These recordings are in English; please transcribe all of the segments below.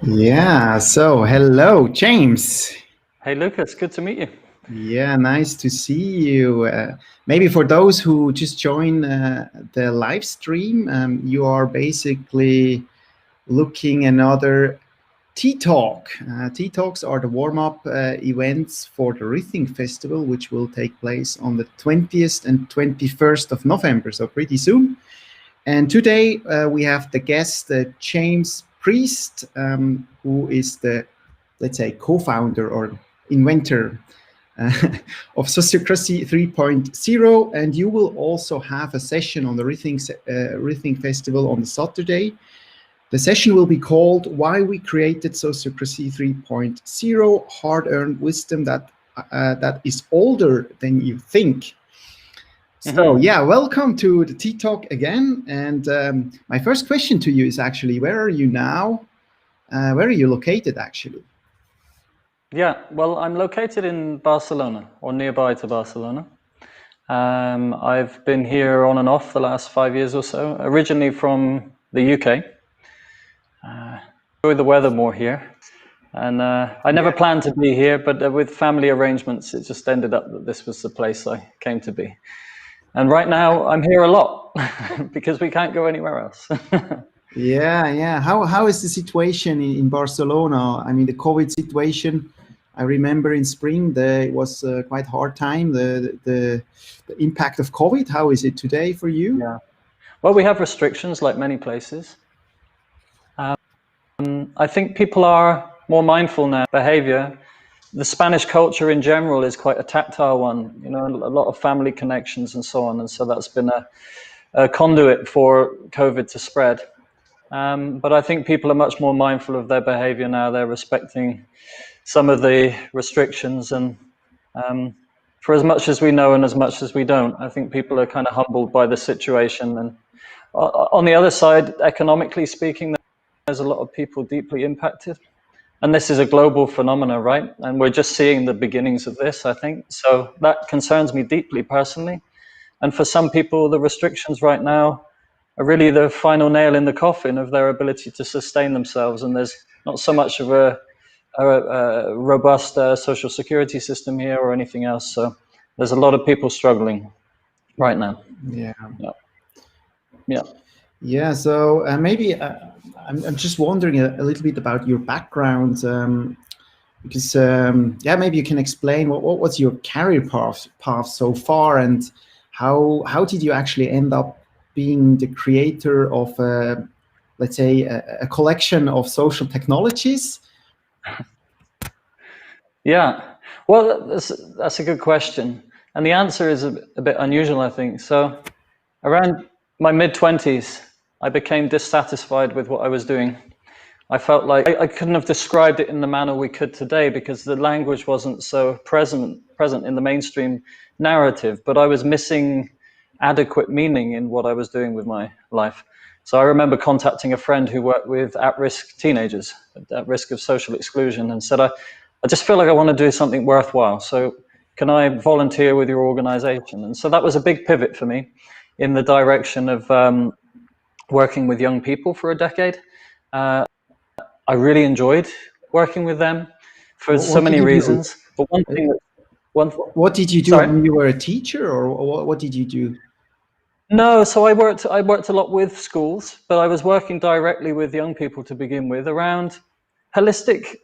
Yeah, so hello, James. Hey Lucas, good to meet you. Yeah, nice to see you. Maybe for those who just join the live stream, you are basically looking another Tea Talk. Tea Talks are the warm-up events for the Rhything Festival, which will take place on the 20th and 21st of November, so pretty soon. And today we have the guest, James Priest, who is the, let's say, co-founder or inventor uh, of Sociocracy 3.0. And you will also have a session on the Rhything Festival on Saturday. The session will be called Why We Created Sociocracy 3.0, Hard-Earned Wisdom that is older than you think. So yeah, welcome to the Tea Talk again. And my first question to you is actually, where are you now? Where are you located actually? Yeah, well, I'm located in Barcelona or nearby to Barcelona. I've been here on and off the last 5 years or so, originally from the UK. Enjoy the weather more here. And I never planned to be here, but with family arrangements, it just ended up that this was the place I came to be. And right now I'm here a lot because we can't go anywhere else. Yeah. How is the situation in Barcelona? I mean, the COVID situation, I remember in spring, it was quite hard time, the impact of COVID. How is it today for you? Yeah. Well, we have restrictions like many places. I think people are more mindful now of behavior. The Spanish culture in general is quite a tactile one, you know, a lot of family connections and so on. And so that's been a conduit for COVID to spread. But I think people are much more mindful of their behavior now. They're respecting some of the restrictions. And for as much as we know and as much as we don't, I think people are kind of humbled by the situation. And on the other side, economically speaking, there's a lot of people deeply impacted. And this is a global phenomenon, right? And we're just seeing the beginnings of this, I think. So that concerns me deeply personally. And for some people, the restrictions right now are really the final nail in the coffin of their ability to sustain themselves. And there's not so much of a robust social security system here or anything else. So there's a lot of people struggling right now. Yeah. So maybe I'm just wondering a little bit about your background, because maybe you can explain what was your career path so far, and how did you actually end up being the creator of, let's say, a collection of social technologies? Yeah, well, that's a good question. And the answer is a bit unusual, I think. So around my mid-20s, I became dissatisfied with what I was doing. I felt like I couldn't have described it in the manner we could today because the language wasn't so present in the mainstream narrative, but I was missing adequate meaning in what I was doing with my life. So I remember contacting a friend who worked with at-risk teenagers, at risk of social exclusion, and said, I just feel like I want to do something worthwhile. So can I volunteer with your organization? And so that was a big pivot for me in the direction of working with young people for a decade. I really enjoyed working with them for so many reasons. But one thing, what did you do? Sorry? I mean, you were a teacher, or what did you do? No, so I worked a lot with schools, but I was working directly with young people to begin with around holistic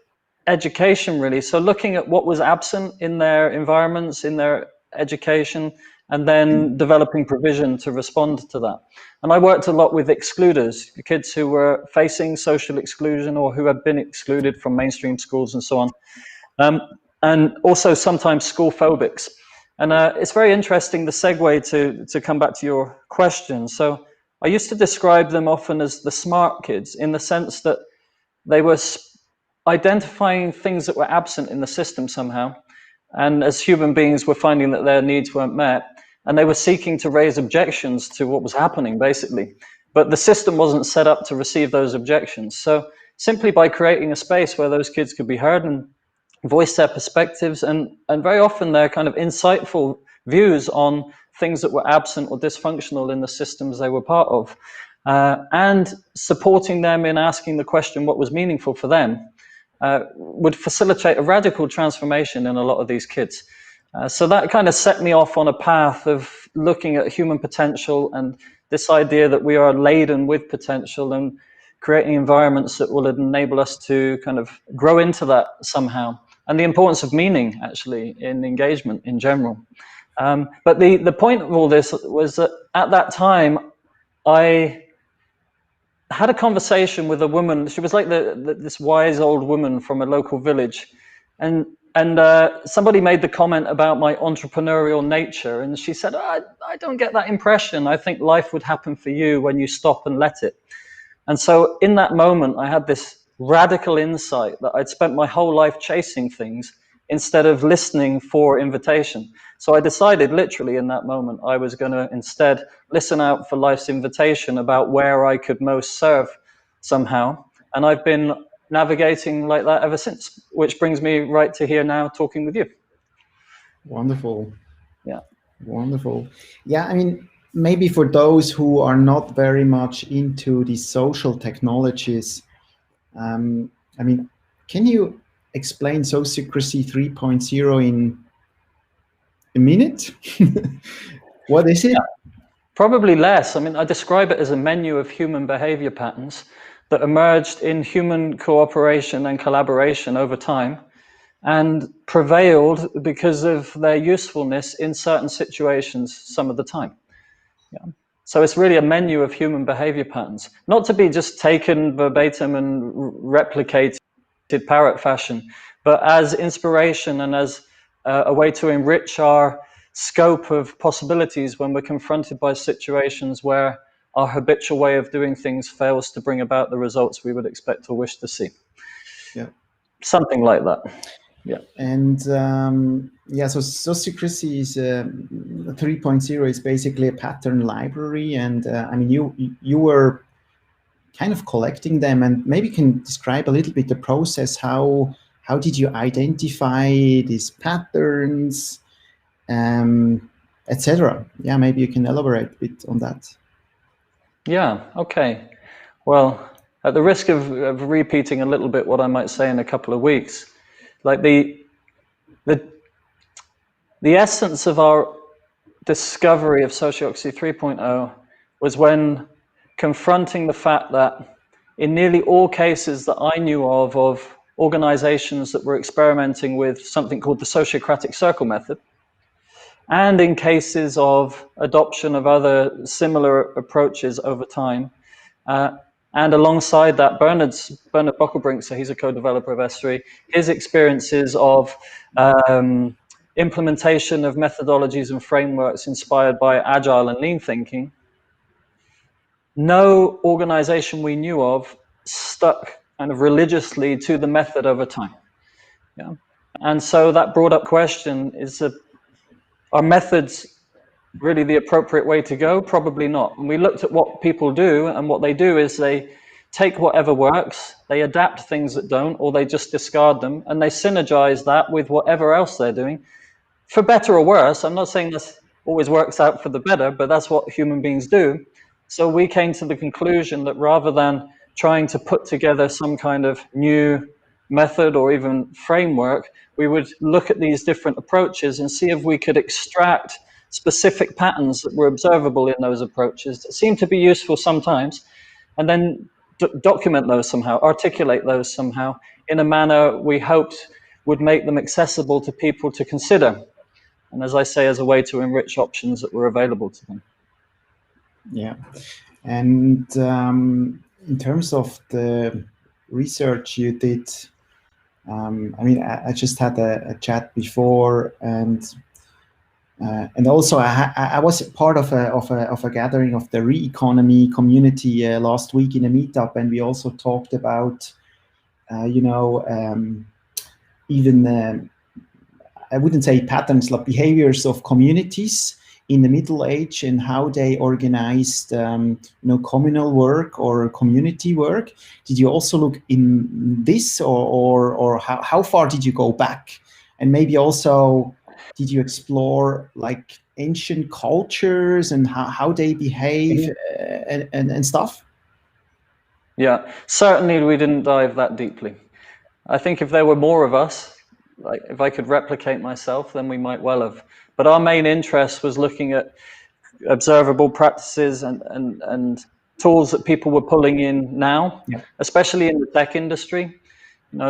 education, really. So looking at what was absent in their environments, in their education, and then developing provision to respond to that. And I worked a lot with excluders, kids who were facing social exclusion or who had been excluded from mainstream schools and so on. And also sometimes school phobics. And it's very interesting, the segue to come back to your question. So I used to describe them often as the smart kids in the sense that they were identifying things that were absent in the system somehow. And as human beings were finding that their needs weren't met, and they were seeking to raise objections to what was happening, basically. But the system wasn't set up to receive those objections. So simply by creating a space where those kids could be heard and voice their perspectives and very often their kind of insightful views on things that were absent or dysfunctional in the systems they were part of. and supporting them in asking the question what was meaningful for them would facilitate a radical transformation in a lot of these kids. So that kind of set me off on a path of looking at human potential and this idea that we are laden with potential and creating environments that will enable us to kind of grow into that somehow. And the importance of meaning, actually, in engagement in general. But the point of all this was that at that time, I had a conversation with a woman. She was like this wise old woman from a local village. And somebody made the comment about my entrepreneurial nature. And she said, I don't get that impression. I think life would happen for you when you stop and let it. And so in that moment, I had this radical insight that I'd spent my whole life chasing things instead of listening for invitation. So I decided literally in that moment, I was going to instead listen out for life's invitation about where I could most serve somehow. And I've been navigating like that ever since, which brings me right to here now talking with you. Wonderful. Yeah. Wonderful. Yeah, I mean, maybe for those who are not very much into the social technologies, I mean, can you explain Sociocracy 3.0 in a minute? What is it? Yeah, probably less. I mean, I describe it as a menu of human behavior patterns that emerged in human cooperation and collaboration over time and prevailed because of their usefulness in certain situations some of the time. Yeah. So it's really a menu of human behavior patterns, not to be just taken verbatim and replicated parrot fashion, but as inspiration and as a way to enrich our scope of possibilities when we're confronted by situations where our habitual way of doing things fails to bring about the results we would expect or wish to see. Yeah. Something like that. Yeah. And yeah, so Sociocracy is 3.0 is basically a pattern library. And I mean, you were kind of collecting them, and maybe you can describe a little bit the process. How did you identify these patterns, etc.? Yeah, maybe you can elaborate a bit on that. Yeah, okay. Well, at the risk of repeating a little bit what I might say in a couple of weeks, like the essence of our discovery of Sociocracy 3.0 was when confronting the fact that in nearly all cases that I knew of organizations that were experimenting with something called the Sociocratic circle method, and in cases of adoption of other similar approaches over time, and alongside that, Bernard Bockelbrink, so he's a co-developer of S3, his experiences of implementation of methodologies and frameworks inspired by agile and lean thinking, no organization we knew of stuck kind of religiously to the method over time. Yeah. And so that brought up question, are methods really the appropriate way to go? Probably not. And we looked at what people do, and what they do is they take whatever works, they adapt things that don't, or they just discard them, and they synergize that with whatever else they're doing, for better or worse. I'm not saying this always works out for the better, but that's what human beings do. So we came to the conclusion that rather than trying to put together some kind of new method or even framework, we would look at these different approaches and see if we could extract specific patterns that were observable in those approaches that seem to be useful sometimes, and then document those somehow, articulate those somehow in a manner we hoped would make them accessible to people to consider. And as I say, as a way to enrich options that were available to them. Yeah. And in terms of the research you did, I mean, I just had a chat before, and also I was part of a gathering of the Re-Economy community last week in a meetup, and we also talked about, even I wouldn't say patterns, like behaviors of communities in the Middle Age and how they organized, communal work or community work. Did you also look in this, or how far did you go back? And maybe also, did you explore like ancient cultures and how they behave and stuff? Yeah, certainly we didn't dive that deeply. I think if there were more of us, like if I could replicate myself, then we might well have. But our main interest was looking at observable practices and tools that people were pulling in now, Yeah. especially in the tech industry.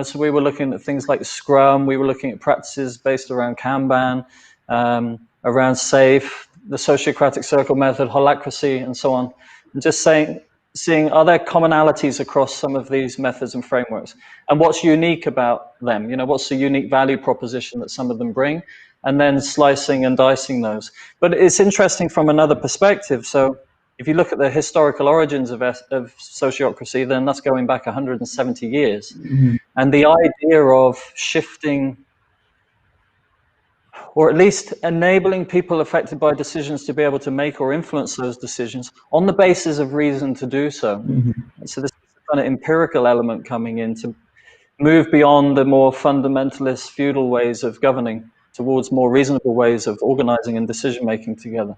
So we were looking at things like Scrum. We were looking at practices based around Kanban, around SAFe, the Sociocratic Circle method, Holacracy, and so on. And just seeing are there commonalities across some of these methods and frameworks, and what's unique about them? What's the unique value proposition that some of them bring, and then slicing and dicing those. But it's interesting from another perspective. So if you look at the historical origins of sociocracy, then that's going back 170 years. Mm-hmm. And the idea of shifting, or at least enabling people affected by decisions to be able to make or influence those decisions on the basis of reason to do so. Mm-hmm. So this is a kind of empirical element coming in to move beyond the more fundamentalist feudal ways of governing towards more reasonable ways of organizing and decision making together.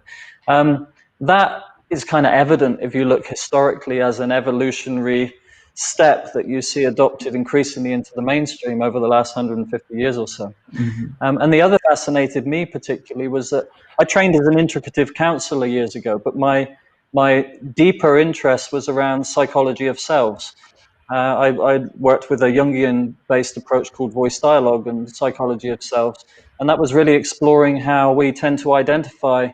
That is kind of evident if you look historically as an evolutionary step that you see adopted increasingly into the mainstream over the last 150 years or so. Mm-hmm. And the other fascinated me particularly was that I trained as an integrative counselor years ago, but my deeper interest was around psychology of selves. I worked with a Jungian-based approach called voice dialogue and psychology of selves, and that was really exploring how we tend to identify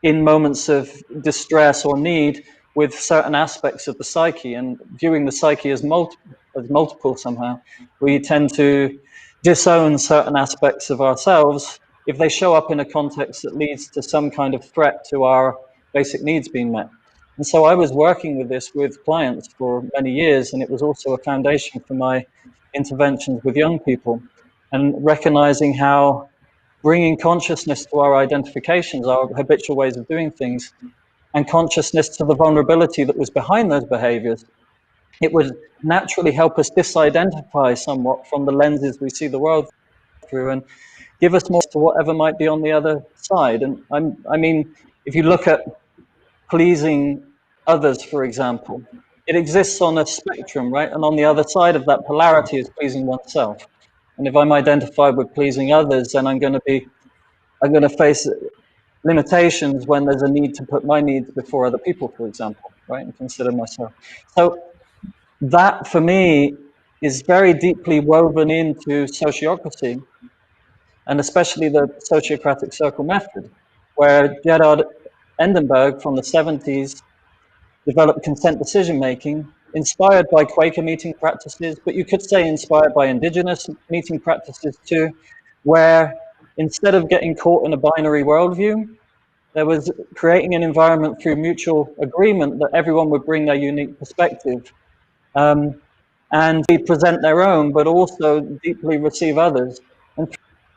in moments of distress or need with certain aspects of the psyche, and viewing the psyche as multiple somehow. We tend to disown certain aspects of ourselves if they show up in a context that leads to some kind of threat to our basic needs being met. And so I was working with this with clients for many years, and it was also a foundation for my interventions with young people, and recognizing how bringing consciousness to our identifications, our habitual ways of doing things, and consciousness to the vulnerability that was behind those behaviors, it would naturally help us disidentify somewhat from the lenses we see the world through and give us more to whatever might be on the other side. And I mean, if you look at pleasing others, for example, it exists on a spectrum, right? And on the other side of that polarity is pleasing oneself. And if I'm identified with pleasing others, then I'm going to face limitations when there's a need to put my needs before other people, for example, right? And consider myself. So that for me is very deeply woven into sociocracy, and especially the Sociocratic Circle method, where Gerard Endenberg from the 70s developed consent decision making, inspired by Quaker meeting practices, but you could say inspired by indigenous meeting practices too, where instead of getting caught in a binary worldview, there was creating an environment through mutual agreement that everyone would bring their unique perspective and present their own, but also deeply receive others. And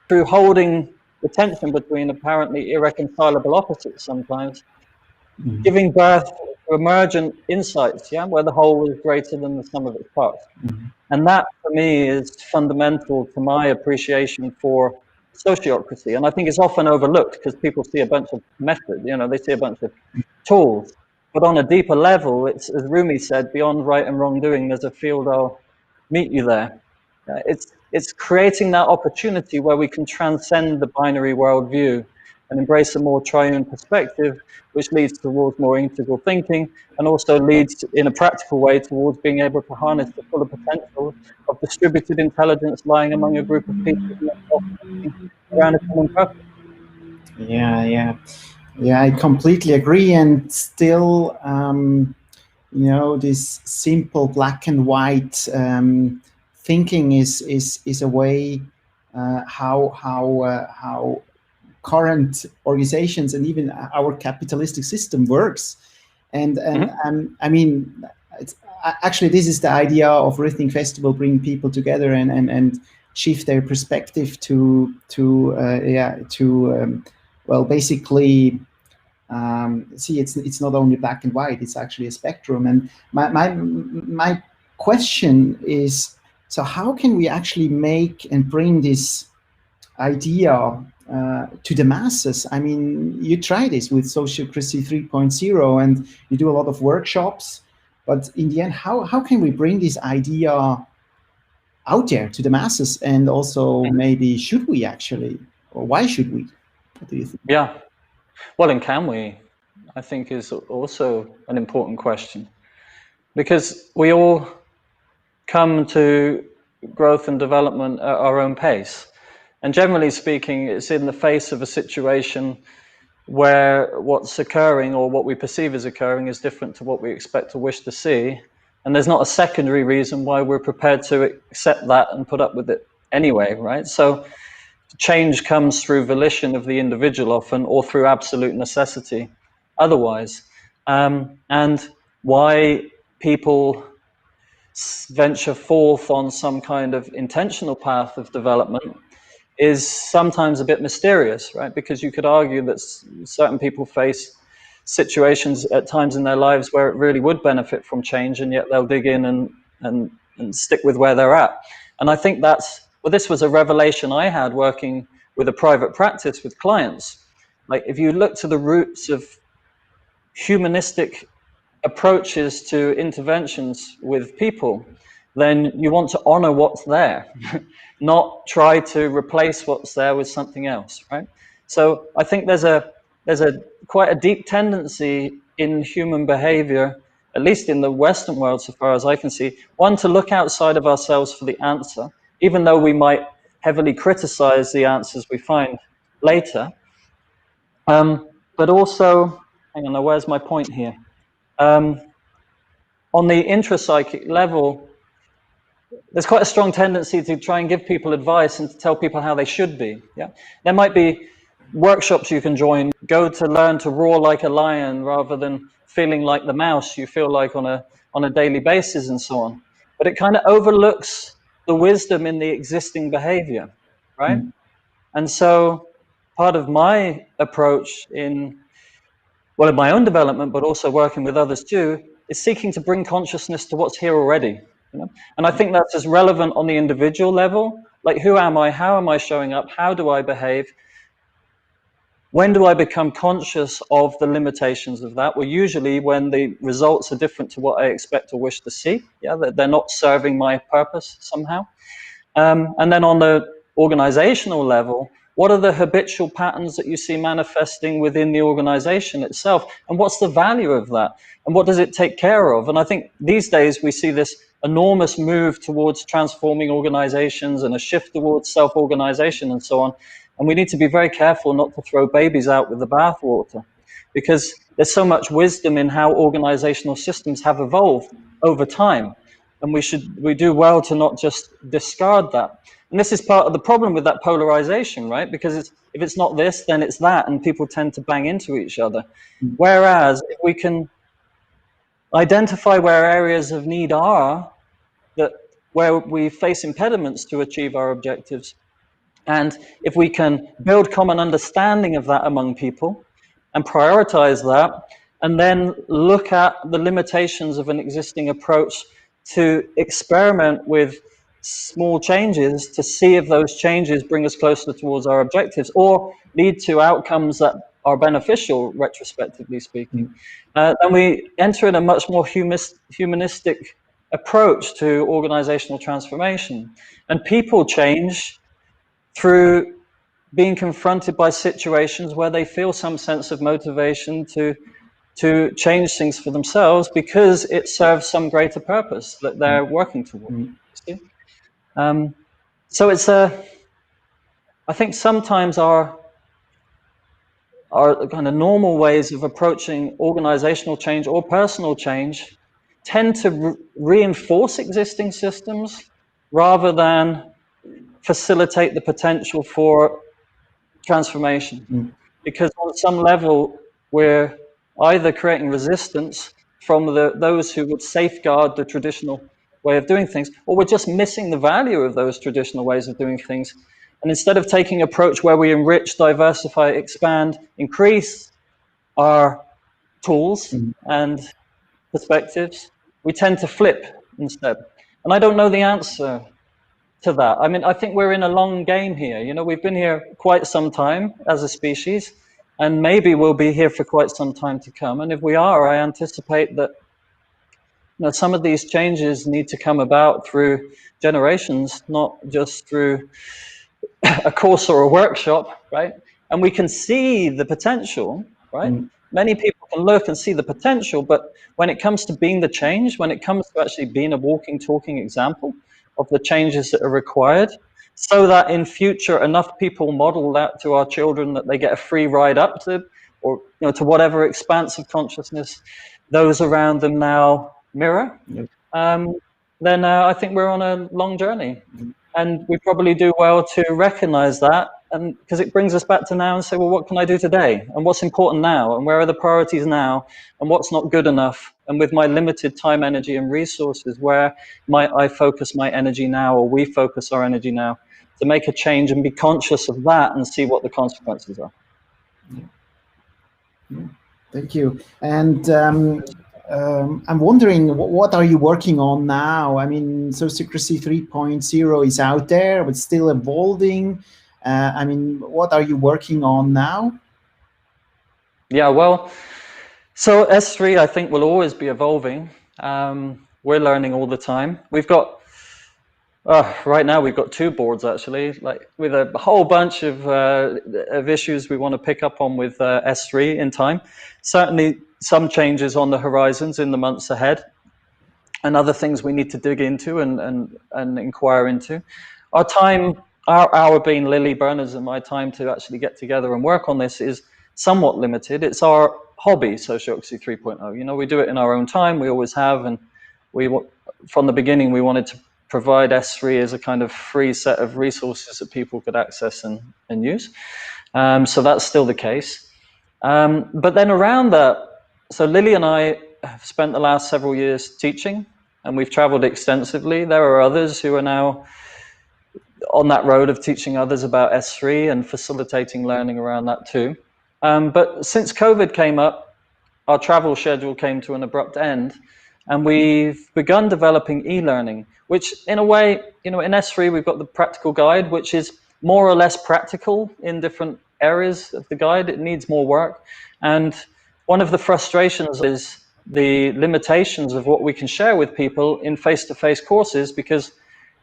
through holding the tension between apparently irreconcilable opposites sometimes, Mm-hmm. giving birth to emergent insights, where the whole is greater than the sum of its parts. Mm-hmm. And that, for me, is fundamental to my appreciation for sociocracy. And I think it's often overlooked because people see a bunch of methods, they see a bunch of tools. But on a deeper level, it's, as Rumi said, beyond right and wrongdoing, there's a field I'll meet you there. It's creating that opportunity where we can transcend the binary worldview and embrace a more triune perspective, which leads towards more integral thinking, and also leads in a practical way towards being able to harness the fuller potential of distributed intelligence lying among a group of people around a common purpose. Yeah, I completely agree. And still, this simple black and white thinking is a way how current organizations and even our capitalistic system works. And I mean, actually, this is the idea of Rhythmic Festival, bringing people together and shift their perspective to basically see it's not only black and white, it's actually a spectrum. And my question is, so how can we actually make and bring this idea to the masses. I mean, you try this with Sociocracy 3.0 and you do a lot of workshops, but in the end, how can we bring this idea out there to the masses? And also maybe should we actually, or why should we? What do you think? Yeah. Well, and can we? I think is also an important question, because we all come to growth and development at our own pace. And generally speaking, it's in the face of a situation where what's occurring or what we perceive as occurring is different to what we expect or wish to see. And there's not a secondary reason why we're prepared to accept that and put up with it anyway, right? So change comes through volition of the individual often, or through absolute necessity otherwise. And why people venture forth on some kind of intentional path of development is sometimes a bit mysterious, right? Because you could argue that certain people face situations at times in their lives where it really would benefit from change, and yet they'll dig in and stick with where they're at. And I think this was a revelation I had working with a private practice with clients. Like, if you look to the roots of humanistic approaches to interventions with people, then you want to honor what's there, not try to replace what's there with something else, right? So I think there's a quite a deep tendency in human behavior, at least in the Western world, so far as I can see, one, to look outside of ourselves for the answer, even though we might heavily criticize the answers we find later. But also, hang on, now where's my point here? On the intrapsychic level, there's quite a strong tendency to try and give people advice and to tell people how they should be. Yeah, there might be workshops you can join, go to learn to roar like a lion rather than feeling like the mouse you feel like on a daily basis, and so on. But it kind of overlooks the wisdom in the existing behavior, right? And so part of my approach in my own development, but also working with others too, is seeking to bring consciousness to what's here already. You know? And I think that's as relevant on the individual level. Like, who am I? How am I showing up? How do I behave? When do I become conscious of the limitations of that? Well, usually when the results are different to what I expect or wish to see. Yeah, that they're not serving my purpose somehow. And then on the organizational level, what are the habitual patterns that you see manifesting within the organization itself? And what's the value of that? And what does it take care of? And I think these days we see this enormous move towards transforming organizations and a shift towards self-organization and so on. And we need to be very careful not to throw babies out with the bathwater, because there's so much wisdom in how organizational systems have evolved over time. And we do well to not just discard that. And this is part of the problem with that polarization, right? Because if it's not this, then it's that, and people tend to bang into each other. Whereas if we can identify where areas of need are, where we face impediments to achieve our objectives, and if we can build common understanding of that among people and prioritize that, and then look at the limitations of an existing approach to experiment with small changes to see if those changes bring us closer towards our objectives or lead to outcomes that are beneficial, retrospectively speaking, then we enter in a much more humanistic approach to organizational transformation. And people change through being confronted by situations where they feel some sense of motivation to change things for themselves because it serves some greater purpose that they're working toward. So it's I think sometimes our kind of normal ways of approaching organizational change or personal change tend to reinforce existing systems rather than facilitate the potential for transformation. Because on some level, we're either creating resistance from those who would safeguard the traditional way of doing things, or we're just missing the value of those traditional ways of doing things. And instead of taking an approach where we enrich, diversify, expand, increase our tools and perspectives, we tend to flip instead. And I don't know the answer to that. I mean, I think we're in a long game here. You know, we've been here quite some time as a species, and maybe we'll be here for quite some time to come. And if we are, I anticipate that, you know, some of these changes need to come about through generations, not just through a course or a workshop, right? And we can see the potential, right? Many people can look and see the potential, but when it comes to being the change, when it comes to actually being a walking, talking example of the changes that are required, so that in future enough people model that to our children that they get a free ride up to, or, you know, to whatever expanse of consciousness those around them now mirror, then I think we're on a long journey. And we probably do well to recognize that, and because it brings us back to now and say, well, what can I do today? And what's important now? And where are the priorities now? And what's not good enough? And with my limited time, energy, and resources, where might I focus my energy now, or we focus our energy now, to make a change and be conscious of that and see what the consequences are. Thank you. And I'm wondering, what are you working on now? I mean, Sociocracy 3.0 is out there, but still evolving. I mean, what are you working on now? Yeah, well, so S3, I think, will always be evolving. We're learning all the time. We've got, right now we've got 2 boards actually, like with a whole bunch of issues we want to pick up on with S3 in time. Certainly some changes on the horizons in the months ahead, and other things we need to dig into and inquire into. Our time, our being Lily Berners and my time to actually get together and work on this is somewhat limited. It's our hobby, Sociocracy 3.0. You know, we do it in our own time. We always have, and from the beginning we wanted to provide S3 as a kind of free set of resources that people could access and use. So that's still the case. But then around that, so Lily and I have spent the last several years teaching, and we've traveled extensively. There are others who are now on that road of teaching others about S3 and facilitating learning around that too. But since COVID came up, our travel schedule came to an abrupt end, and we've begun developing e-learning, which in a way, you know, in S3 we've got the practical guide, which is more or less practical in different areas of the guide. It needs more work. And one of the frustrations is the limitations of what we can share with people in face-to-face courses, because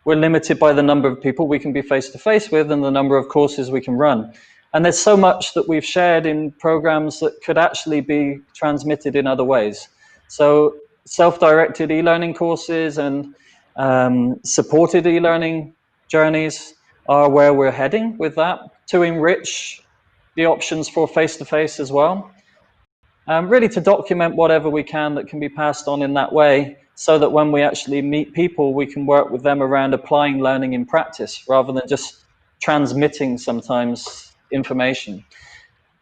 we're limited by the number of people we can be face-to-face with and the number of courses we can run. And there's so much that we've shared in programs that could actually be transmitted in other ways. So self-directed e-learning courses and supported e-learning journeys are where we're heading with that, to enrich the options for face-to-face as well. Really to document whatever we can that can be passed on in that way, so that when we actually meet people, we can work with them around applying learning in practice rather than just transmitting sometimes information.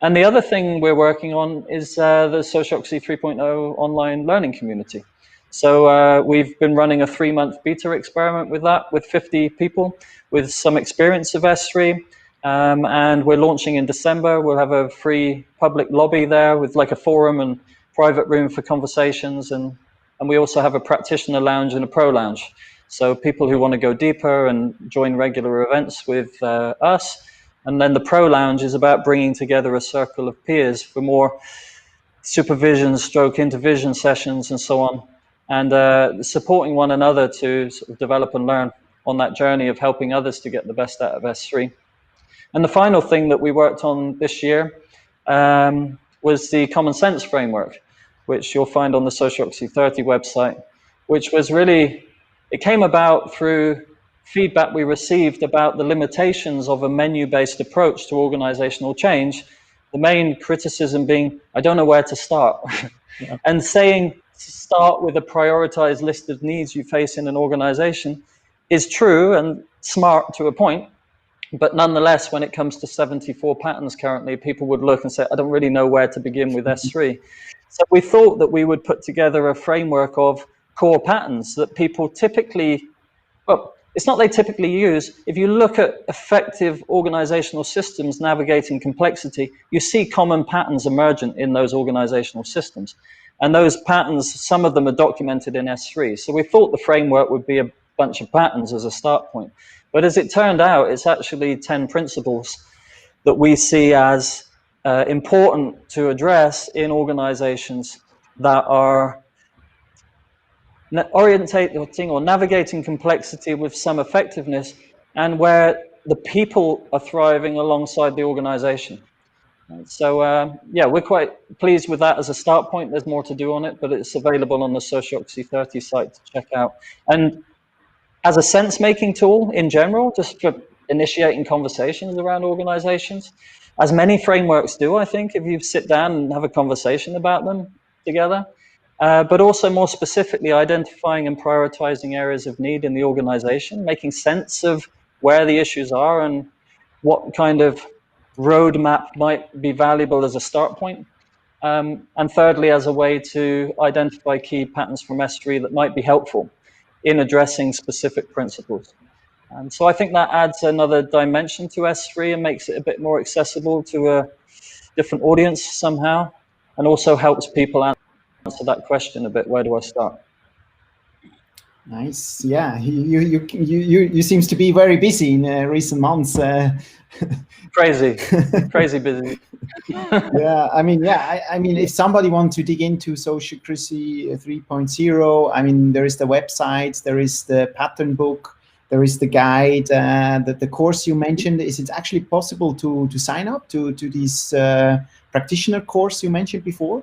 And the other thing we're working on is the Sociocracy 3.0 online learning community. So we've been running a 3-month beta experiment with that, with 50 people with some experience of S3. And we're launching in December. We'll have a free public lobby there with like a forum and private room for conversations. And we also have a practitioner lounge and a pro lounge. So people who want to go deeper and join regular events with us. And then the pro lounge is about bringing together a circle of peers for more supervision, stroke intervision sessions and so on. And supporting one another to sort of develop and learn on that journey of helping others to get the best out of S3. And the final thing that we worked on this year was the Common Sense Framework, which you'll find on the Sociocracy 30 website, which was really, it came about through feedback we received about the limitations of a menu-based approach to organizational change. The main criticism being, I don't know where to start. Yeah. And saying start with a prioritized list of needs you face in an organization is true and smart to a point. But nonetheless, when it comes to 74 patterns currently, people would look and say, I don't really know where to begin with S3. So we thought that we would put together a framework of core patterns that people typically, well, it's not they typically use. If you look at effective organizational systems navigating complexity, you see common patterns emergent in those organizational systems. And those patterns, some of them are documented in S3. So we thought the framework would be a bunch of patterns as a start point. But as it turned out, it's actually 10 principles that we see as important to address in organizations that are orientating or navigating complexity with some effectiveness, and where the people are thriving alongside the organization. So yeah, we're quite pleased with that as a start point. There's more to do on it, but it's available on the Sociocracy 30 site to check out. And as a sense-making tool in general, just for initiating conversations around organizations, as many frameworks do, I think, if you sit down and have a conversation about them together, but also more specifically identifying and prioritizing areas of need in the organization, making sense of where the issues are and what kind of roadmap might be valuable as a start point. And thirdly, as a way to identify key patterns from S3 that might be helpful in addressing specific principles. And so I think that adds another dimension to S3 and makes it a bit more accessible to a different audience somehow, and also helps people answer that question a bit. Where do I start? Nice. Yeah, you seems to be very busy in recent months. Crazy busy. Yeah, I mean, if somebody wants to dig into Sociocracy 3.0, I mean, there is the website, there is the pattern book, there is the guide, the course you mentioned. Is it actually possible to sign up to this practitioner course you mentioned before?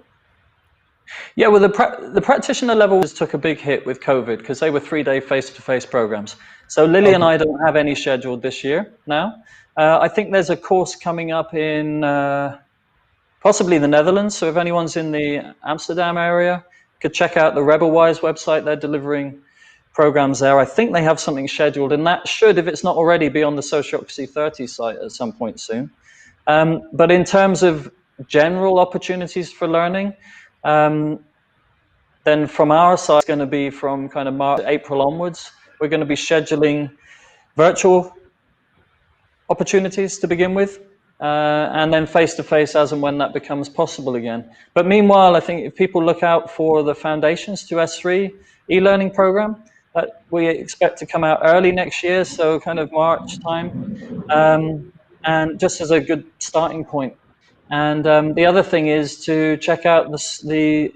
Yeah, well, the practitioner levels took a big hit with COVID because they were 3-day face-to-face programs. So Lily and I don't have any scheduled this year now. I think there's a course coming up in possibly the Netherlands. So if anyone's in the Amsterdam area, could check out the Rebelwise website. They're delivering programs there. I think they have something scheduled, and that should, if it's not already, be on the Sociocracy 30 site at some point soon. But in terms of general opportunities for learning, then from our side, it's going to be from kind of March, April onwards. We're going to be scheduling virtual opportunities to begin with, and then face-to-face as and when that becomes possible again. But meanwhile, I think if people look out for the Foundations to S3 e-learning program, that we expect to come out early next year, so kind of March time, and just as a good starting point. And the other thing is to check out the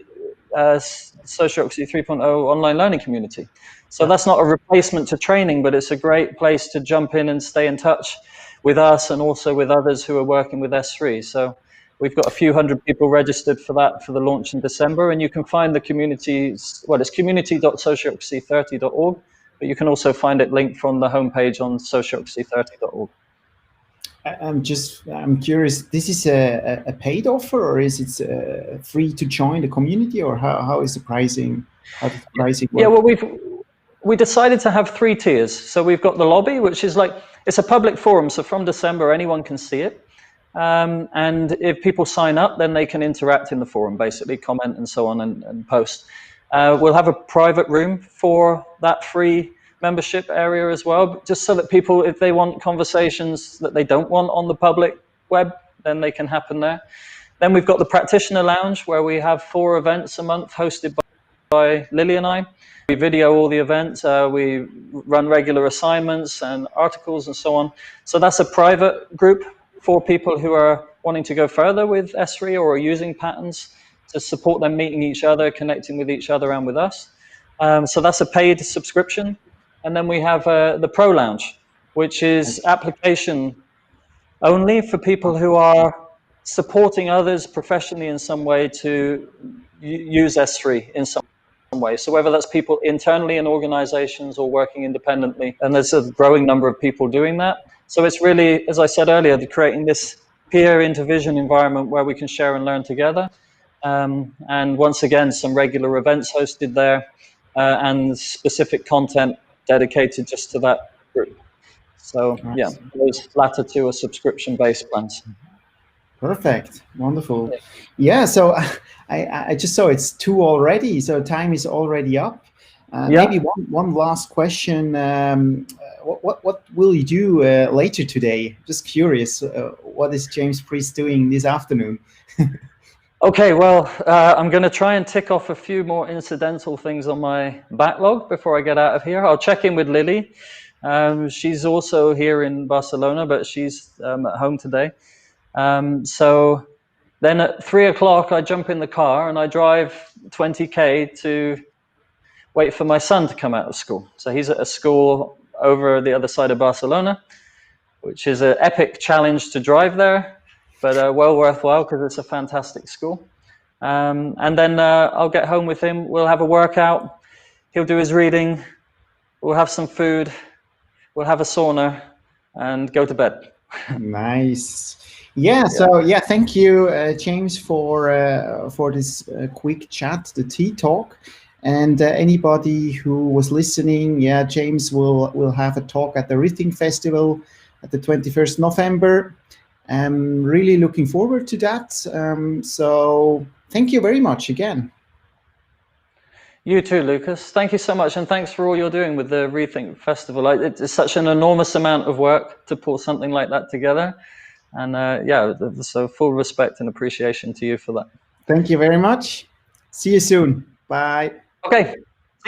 Sociocracy 3.0 online learning community. So that's not a replacement to training, but it's a great place to jump in and stay in touch with us and also with others who are working with S3. So we've got a few hundred people registered for that for the launch in December, and you can find the communities, well, it's community.sociocracy30.org, but you can also find it linked from the homepage on sociocracy30.org. I'm curious, this is a paid offer, or is it free to join the community, or how is the pricing? How does the pricing work? Yeah, well, we decided to have 3 tiers. So we've got the lobby, which is like, it's a public forum. So from December, anyone can see it. And if people sign up, then they can interact in the forum, basically comment and so on and post. We'll have a private room for that free membership area as well, just so that people, if they want conversations that they don't want on the public web, then they can happen there. Then we've got the practitioner lounge, where we have 4 events a month hosted by Lily and I. We video all the events, we run regular assignments and articles and so on. So that's a private group for people who are wanting to go further with S3 or are using patterns to support them meeting each other, connecting with each other and with us. So that's a paid subscription. And then we have the Pro Lounge, which is application only for people who are supporting others professionally in some way to use S3 in some way. So whether that's people internally in organizations or working independently, and there's a growing number of people doing that. So it's really, as I said earlier, creating this peer intervision environment where we can share and learn together. And once again, some regular events hosted there and specific content dedicated just to that group. So yeah, those latter 2 are subscription-based plans. Perfect, wonderful. Yeah, so I just saw it's 2 already, so time is already up. Maybe one last question. What will you do later today? Just curious, what is James Priest doing this afternoon? Okay, well, I'm going to try and tick off a few more incidental things on my backlog before I get out of here. I'll check in with Lily She's also here in Barcelona, but she's at home today. So then at 3 o'clock, I jump in the car and I drive 20k to wait for my son to come out of school. So he's at a school over the other side of Barcelona, which is an epic challenge to drive there, but well worthwhile because it's a fantastic school. And then I'll get home with him. We'll have a workout. He'll do his reading. We'll have some food. We'll have a sauna and go to bed. Nice. Yeah. So yeah, thank you, James, for this quick chat, the tea talk. And anybody who was listening, yeah, James will have a talk at the Rethink Festival at the 21st November. I'm really looking forward to that. So thank you very much again. You too, Lucas. Thank you so much, and thanks for all you're doing with the Rethink Festival. It's such an enormous amount of work to pull something like that together. And yeah, so full respect and appreciation to you for that. Thank you very much. See you soon. Bye. Okay.